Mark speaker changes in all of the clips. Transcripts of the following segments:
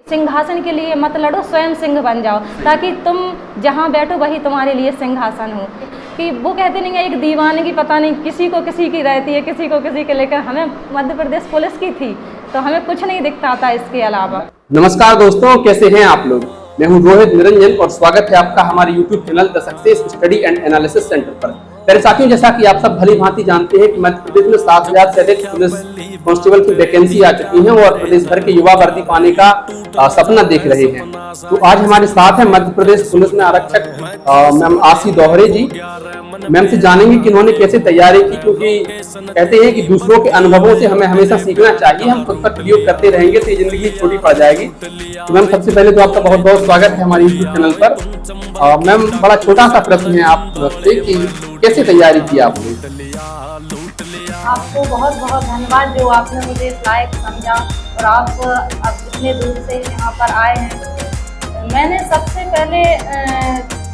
Speaker 1: सिंहासन के लिए मत लड़ो, स्वयं सिंह बन जाओ, ताकि तुम जहाँ बैठो वही तुम्हारे लिए सिंहासन हो। कि वो कहते नहीं है एक दीवानगी पता नहीं किसी को किसी की रहती है, किसी को किसी के लेकर। हमें मध्य प्रदेश पुलिस की थी तो हमें कुछ नहीं दिखता था इसके अलावा।
Speaker 2: नमस्कार दोस्तों, कैसे हैं आप लोग। मैं हूं रोहित निरंजन और स्वागत है आपका हमारे YouTube channel the success study and analysis centre पर। मेरे साथियों, जैसा कि आप सब भली भांति जानते हैं कि मध्य प्रदेश में 7,000 से अधिक पुलिस कांस्टेबल की वैकेंसी आ चुकी है और प्रदेश भर के युवा वर्दी पाने का सपना देख रहे हैं। तो आज हमारे साथ है मध्य प्रदेश पुलिस में आरक्षक मैम आशी दोहरे जी। मैम से जानेंगे कि उन्होंने कैसे तैयारी की, क्योंकि कहते हैं कि दूसरों के अनुभवों से हमें हमेशा सीखना चाहिए। हम खुद पर प्रयोग करते रहेंगे तो जिंदगी छोटी पड़ जाएगी। तो मैम, सबसे पहले तो आपका बहुत बहुत स्वागत है हमारे YouTube चैनल पर। मैम, बड़ा छोटा सा प्रश्न है आपसे कि कैसे तैयारी की आपने?
Speaker 1: आपको बहुत बहुत धन्यवाद जो आपने मुझे इस लायक समझा और आप इतने दूर से यहाँ पर आए हैं। मैंने सबसे पहले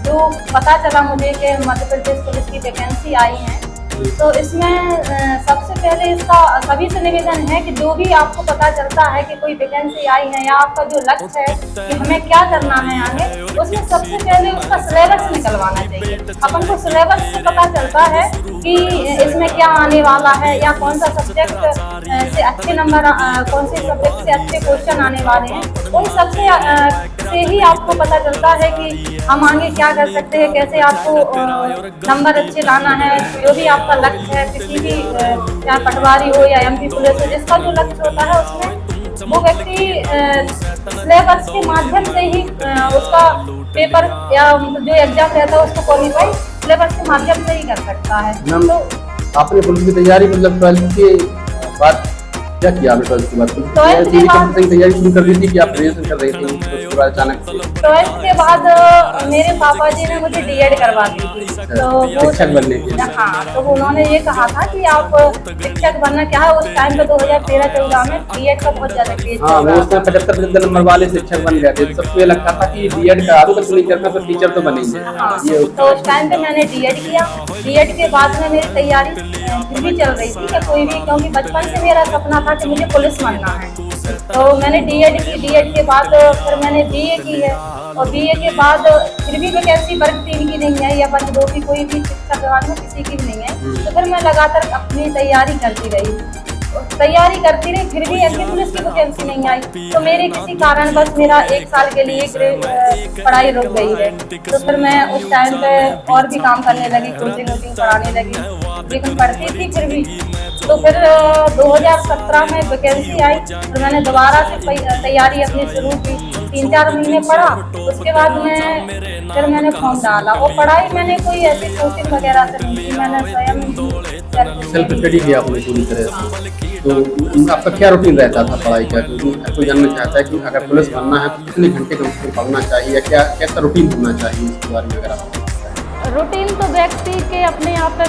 Speaker 1: जो पता चला मुझे कि मध्य प्रदेश पुलिस की वैकेंसी आई है, तो इसमें सबसे पहले इसका सभी से निवेदन है कि जो भी आपको पता चलता है कि कोई वैकेंसी आई है या आपका जो लक्ष्य है कि हमें क्या करना है आगे, उसमें सबसे पहले उसका सिलेबस निकलवाना चाहिए। अपन को सिलेबस से पता चलता है कि इसमें क्या आने वाला है या कौन सा सब्जेक्ट से अच्छे नंबर, कौन से सब्जेक्ट से अच्छे क्वेश्चन आने वाले हैं। उन सबसे से ही आपको पता चलता है कि हम आगे क्या कर सकते हैं, कैसे आपको नंबर अच्छे लाना है। जो भी आपका लक्ष्य है, किसी भी चाहे पटवारी हो या MP पुलिस हो, जिसका जो लक्ष्य होता है उसमें वो व्यक्ति सिलेबस के माध्यम से ही उसका पेपर या जो एग्जाम रहता है उसको क्वालिफाई सिलेबस के माध्यम से ही कर सकता है।
Speaker 2: तो आपने पुलिस की तैयारी मतलब 12th के बाद क्या किया? आपने 12th के बाद तैयारी शुरू कर दी थी कि आप ग्रेजुएशन कर रही थी उसके बाद अचानक से?
Speaker 1: 12th के बाद मेरे पापा जी ने मुझे D.Ed करवा दी थी। तो वो
Speaker 2: शिक्षक बनने के?
Speaker 1: हाँ, तो उन्होंने ये कहा था कि आप शिक्षक बनना। क्या है, उस टाइम पे 2013-14 में D.Ed का बहुत ज्यादा क्रेज था।
Speaker 2: वो उसमें 75 नंबर वाले शिक्षक बन गए थे। सबको ये लगता था कि D.Ed करा दूं तो नहीं करना तो टीचर तो बनेंगे।
Speaker 1: तो उस टाइम पे मैंने D.Ed किया। D.Ed के बाद में मेरी तैयारी फिर भी चल रही थी कि कोई भी, क्योंकि बचपन से मेरा सपना था कि मुझे पुलिस बनना है। तो मैंने D.Ed की। D.Ed के बाद फिर मैंने BA की है और BA के बाद फिर भी वैकेंसी वर्ग 3 की नहीं है या वर्ग 2 की, कोई भी शिक्षा विभाग में किसी की भी नहीं है। तो फिर मैं लगातार अपनी तैयारी करती रही, फिर भी MP पुलिस की वैकेंसी नहीं आई। तो मेरे किसी कारण बस मेरा 1 साल के लिए पढ़ाई रुक गई है। तो फिर मैं उस टाइम पे और भी काम करने लगी, कोचिंग पढ़ाने लगी, लेकिन पढ़ती थी फिर भी। तो फिर 2017 में वैकेंसी आई, तो मैंने दोबारा से तैयारी अपनी शुरू की। 3-4 महीने पढ़ा, उसके बाद फिर मैंने फॉर्म डाला। और पढ़ाई मैंने कोई ऐसी कोचिंग वगैरह से नहीं की, मैंने स्वयं
Speaker 2: सेल्फ स्टडी किया आपने पूरी तरह से। तो आपका क्या रूटीन रहता था पढ़ाई का? क्योंकि कोई जानना चाहता है कि अगर पुलिस बनना है तो कितने घंटे कम से कम पढ़ना चाहिए या कैसा रूटीन होना चाहिए, इसके बारे में अगर आप?
Speaker 1: रूटीन तो व्यक्ति के अपने आप पे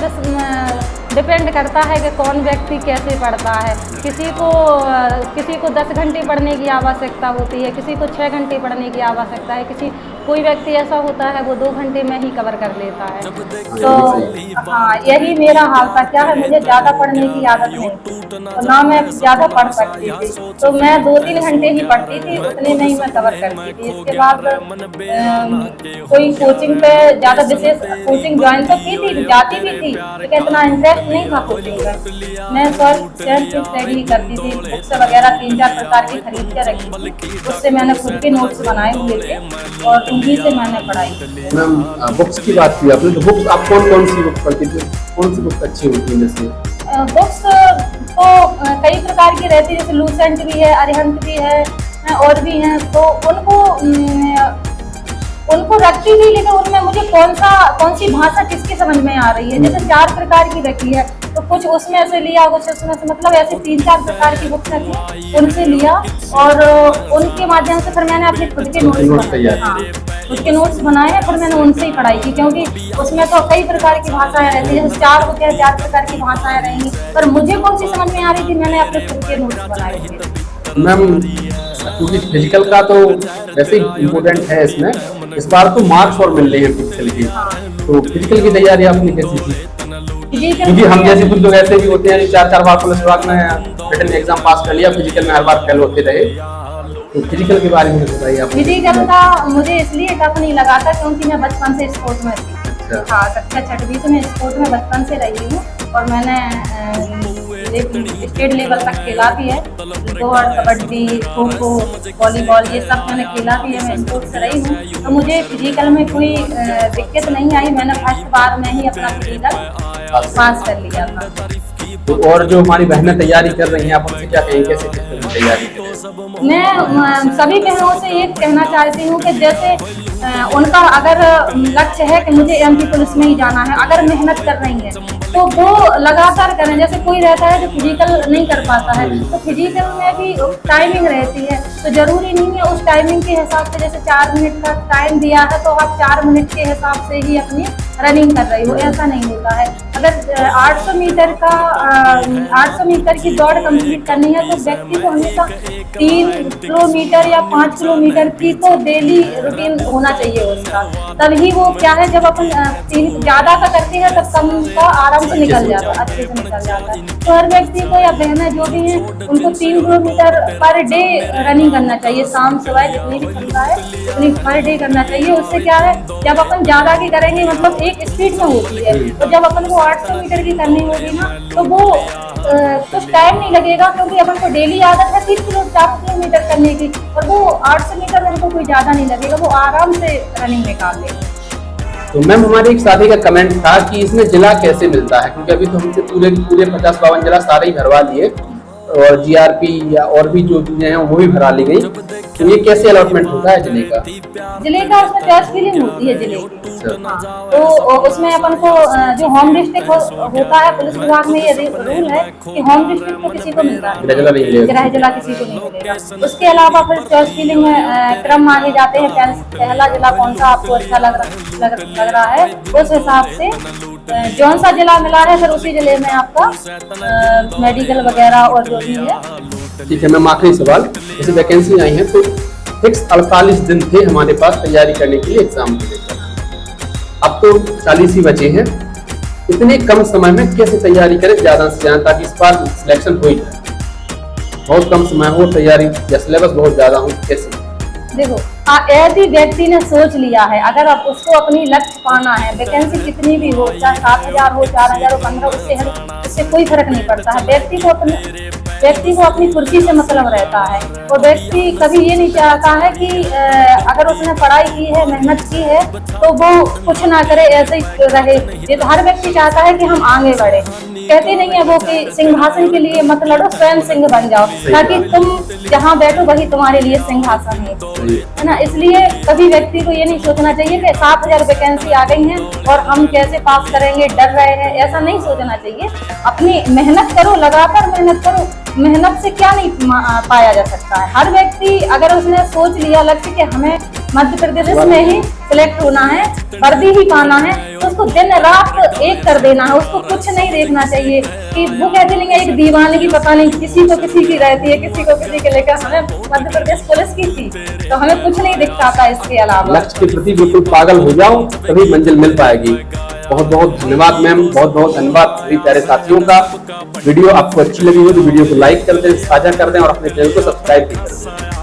Speaker 1: डिपेंड करता है कि कौन व्यक्ति कैसे पढ़ता है। किसी को 10 घंटे पढ़ने की आवश्यकता होती है, किसी को 6 घंटे पढ़ने की आवश्यकता है, कोई व्यक्ति ऐसा होता है वो 2 घंटे में ही कवर कर लेता है। तो हाँ, यही मेरा हाल था। क्या है, मुझे ज़्यादा पढ़ने की आदत नहीं, तो ना मैं ज़्यादा पढ़ सकती थी। तो मैं 2-3 घंटे ही पढ़ती थी, उतने में ही मैं कवर करती थी। इसके बाद कोई कोचिंग पे ज़्यादा विशेष कोचिंग ज्वाइन तो की थी, जाती भी थी, लेकिन इतना इंटरेस्ट नहीं था कोचिंग में। मैं सेल्फ स्टडी करती थी। बुक्स वगैरह 3-4 प्रकार की खरीद के रखी थी, उससे मैंने खुद के नोट्स बनाए हुए थे और उन्हीं से मैंने पढ़ाई।
Speaker 2: मैम, बुक्स की बात की आपने, तो बुक्स आप कौन सी बुक पढ़ती थी? कौन सी बुक अच्छी होती है? जैसे
Speaker 1: बुक्स तो कई प्रकार की रहती है, जैसे लूसेंट भी है, अरिहंत भी है और भी हैं। तो उनको रखती थी, लेकिन उनमें मुझे कौन सी भाषा किसकी समझ में आ रही है। जैसे 4 प्रकार की रखी है, तो कुछ उसमें से लिया, कुछ उसमें से, मतलब ऐसे 3-4 प्रकार की बुक्स रखी, उनसे लिया और उनके माध्यम से फिर मैंने अपने खुद के नोट्स बनाए। हाँ, खुद के नोट्स बनाए, फिर मैंने उनसे ही पढ़ाई की, क्योंकि उसमें तो कई प्रकार की भाषाएं रहती है। जैसे 4 बुक है, 4 प्रकार की भाषाएं रहेंगी, पर मुझे कौन सी समझ में आ रही थी, मैंने अपने खुद के नोट्स बनाए थे।
Speaker 2: मैम, क्योंकि फिजिकल का तो वैसे ही इम्पोर्टेंट है इसमें, इस बार तो मार्क्स और मिल रहे हैं फिजिकल के, तो फिजिकल की तैयारी आपने कैसी की? क्योंकि हम जैसे कुछ लोग ऐसे भी होते हैं 4-4 बार पुलिस विभाग में रिटन एग्जाम पास कर लिया, फिजिकल में हर बार फेल होते रहे। तो फिजिकल के बारे में बताइए आप।
Speaker 1: फिजिकल का मुझे इसलिए टफ नहीं लगा था क्योंकि मैं बचपन से स्पोर्ट में थी। हाँ, कक्षा 6वीं से मैं स्पोर्ट में बचपन से रही हूँ और मैंने स्टेट लेवल तक खेला भी है। दौड़, कबड्डी, खो खो, वॉलीबॉल, ये सब मैंने खेला भी है। मैं स्पोर्ट से रही हूँ, तो मुझे फिजिकल में कोई दिक्कत नहीं आई। मैंने फर्स्ट बार में ही अपना फिजिकल पास कर लिया था।
Speaker 2: तो और जो हमारी बहनें तैयारी कर रही हैं, आप उनसे क्या कहेंगे, कैसे तैयारी कर रही हैं?
Speaker 1: मैं सभी बहनों से ये कहना चाहती हूँ कि जैसे उनका अगर लक्ष्य है कि मुझे एमपी पुलिस में ही जाना है, अगर मेहनत कर रही है तो वो लगातार करें। जैसे कोई रहता है जो फिजिकल नहीं कर पाता है, तो फिजिकल में भी टाइमिंग रहती है, तो जरूरी नहीं है उस टाइमिंग के हिसाब से, जैसे 4 मिनट का टाइम दिया है तो आप 4 मिनट के हिसाब से ही अपनी रनिंग कर रही हो, ऐसा नहीं होता है। अगर 800 मीटर की दौड़ कंप्लीट करनी है तो व्यक्ति को हमेशा 3 किलोमीटर या 5 किलोमीटर की तो डेली रूटीन होना चाहिए उसका। तभी वो क्या है, जब अपन 3 ज्यादा का करती है तब कम का आराम से निकल जाता है, अच्छे से निकल जाता है। तो हर व्यक्ति को या बहनें जो भी हैं उनको 3 किलोमीटर पर डे रनिंग करना चाहिए। शाम सुबह जितनी भी क्षमता है उतनी पर डे करना चाहिए। उससे क्या है, जब अपन ज्यादा की करेंगे मतलब एक स्पीड में होती है, तो जब अपन को 800 मीटर की करनी होगी ना तो वो कुछ टाइम नहीं लगेगा, क्योंकि अपन को डेली आदत है 4 किलोमीटर करने की, और वो 800 मीटर में उनको कोई ज्यादा नहीं लगेगा, वो आराम से रनिंग निकाल लेंगे।
Speaker 2: तो मैम हमारे एक साथी का कमेंट था कि इसमें जिला कैसे मिलता है, क्योंकि अभी तो हमसे पूरे 50-52 जिला सारे ही भरवा लिए और जीआरपी या और भी जो चीजें हैं वो भी भरा ली गई। तो ये कैसे अलॉटमेंट होता है जिले का?
Speaker 1: जिले का उसमें चॉइस फिलिंग होती है जिले की। हाँ, तो उसमें अपन को जो होम डिस्ट्रिक्ट होता है, पुलिस विभाग में ये रूल है कि होम डिस्ट्रिक्ट को किसी को मिलता है, गृह जिला किसी को नहीं मिलेगा। उसके अलावा फिर चॉइस फिलिंग में क्रम मांगे जाते हैं, पहला जिला कौन सा आपको अच्छा लग रहा है, उस हिसाब से जौन सा जिला मिला है फिर उसी जिले में आपका मेडिकल वगैरह और जो भी है।
Speaker 2: ठीक है मैम, आखिरी सवाल, जैसे वैकेंसी आई है तो फिक्स 48 दिन थे हमारे पास तैयारी करने के लिए एग्जाम के लिए, अब तो 40 ही बचे हैं। इतने कम समय में कैसे तैयारी करें ज्यादा से ज्यादा, ताकि इस बार सिलेक्शन हो ही जाए? बहुत कम समय हो, तैयारी या सिलेबस बहुत ज्यादा हो, कैसे?
Speaker 1: देखो, यदि व्यक्ति ने सोच लिया है, अगर आप उसको अपनी लक्ष्य पाना है, वैकेंसी कितनी भी हो, चाहे 7000 हो, 4000 हो, 15, उससे कोई फर्क नहीं पड़ता है। व्यक्ति को अपनी कुर्सी से मतलब रहता है। वो व्यक्ति कभी ये नहीं चाहता है कि अगर उसने पढ़ाई की है, मेहनत की है, तो वो कुछ ना करे, ऐसे ही रहे। ये हर व्यक्ति चाहता है कि हम आगे बढ़े। कहते नहीं है वो कि सिंहासन के लिए मत लड़ो, स्वयं सिंह बन जाओ, ताकि तुम जहाँ बैठो वही तुम्हारे लिए सिंहासन है ना। इसलिए कभी व्यक्ति को ये नहीं सोचना चाहिए कि 7000 वैकेंसी आ गई हैं और हम कैसे पास करेंगे, डर रहे हैं, ऐसा नहीं सोचना चाहिए। अपनी मेहनत करो, लगातार मेहनत करो। मेहनत से क्या नहीं पाया जा सकता है। हर व्यक्ति अगर उसने सोच लिया लक्ष्य कि हमें मध्य प्रदेश में ही सिलेक्ट होना है, वर्दी ही पाना है, तो उसको दिन रात एक कर देना है। उसको कुछ नहीं देखना चाहिए कि वो कहते नहीं है एक दीवाने की पता नहीं किसी को किसी की रहती है, किसी को किसी के लेकर। हमें मध्य प्रदेश पुलिस की थी तो हमें कुछ नहीं दिखता था इसके अलावा।
Speaker 2: लक्ष्य के प्रति बिल्कुल पागल हो जाओ, तभी मंजिल मिल पाएगी। बहुत बहुत धन्यवाद मैम, बहुत बहुत धन्यवाद सभी प्यारे साथियों का। वीडियो आपको अच्छी लगी हो तो वीडियो को लाइक कर दें, साझा कर दें और अपने चैनल को सब्सक्राइब भी कर दें।